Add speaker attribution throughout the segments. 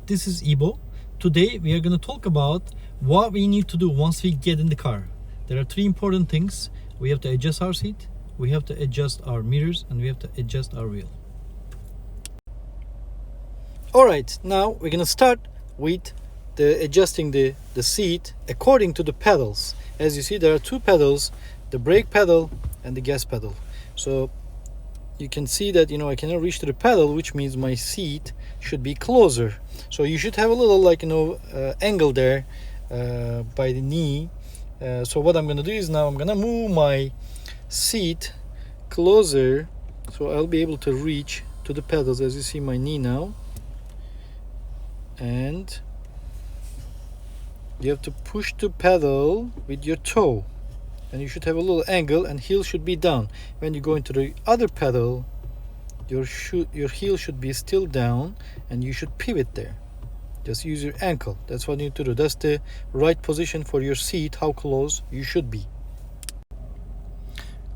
Speaker 1: this is Ibo. Today we are going to talk about what we need to do once we get in the car. There are three important things. We have to adjust our seat, we have to adjust our mirrors, and we have to adjust our wheel. Alright, now we're going to start with adjusting the seat according to the pedals. As you see, there are two pedals, the brake pedal and the gas pedal. So you can see that I cannot reach to the pedal, which means my seat should be closer. So you should have a little angle there by the knee. So what I'm going to do is now I'm going to move my seat closer so I'll be able to reach to the pedals. As you see, my knee now, and you have to push the pedal with your toe, and you should have a little angle, and heel should be down. When you go into the other pedal, your heel should be still down, and you should pivot there. Just use your ankle. That's what you need to do. That's the right position for your seat, how close you should be.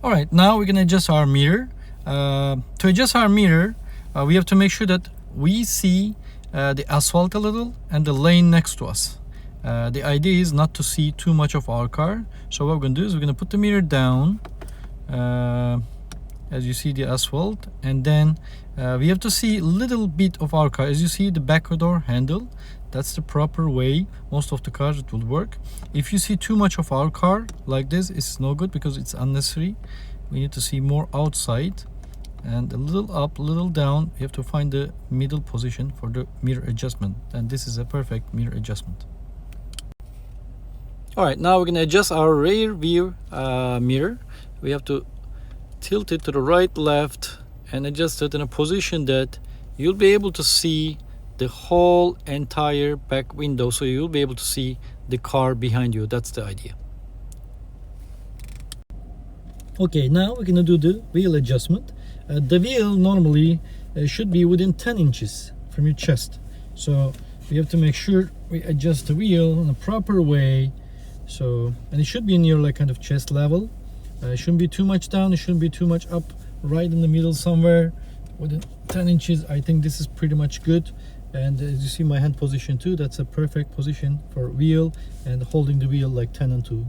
Speaker 1: Alright, now we're going to adjust our mirror. To adjust our mirror, we have to make sure that we see the asphalt a little and the lane next to us. The idea is not to see too much of our car. So what we're going to do is we're going to put the mirror down as you see the asphalt, and then we have to see a little bit of our car. As you see the back door handle, that's the proper way. Most of the cars it will work. If you see too much of our car like this, it's no good because it's unnecessary. We need to see more outside, and a little up, a little down. You have to find the middle position for the mirror adjustment, and this is a perfect mirror adjustment. Alright, now we're going to adjust our rear view mirror. We have to tilt it to the right, left, and adjust it in a position that you'll be able to see the whole entire back window, so you'll be able to see the car behind you. That's the idea. Okay, now we're going to do the wheel adjustment. The wheel normally should be within 10 inches from your chest. So we have to make sure we adjust the wheel in a proper way. So, and it should be near kind of chest level. It shouldn't be too much down, it shouldn't be too much up, right in the middle somewhere within 10 inches. I think this is pretty much good. And as you see my hand position too, that's a perfect position for wheel and holding the wheel like 10 and 2.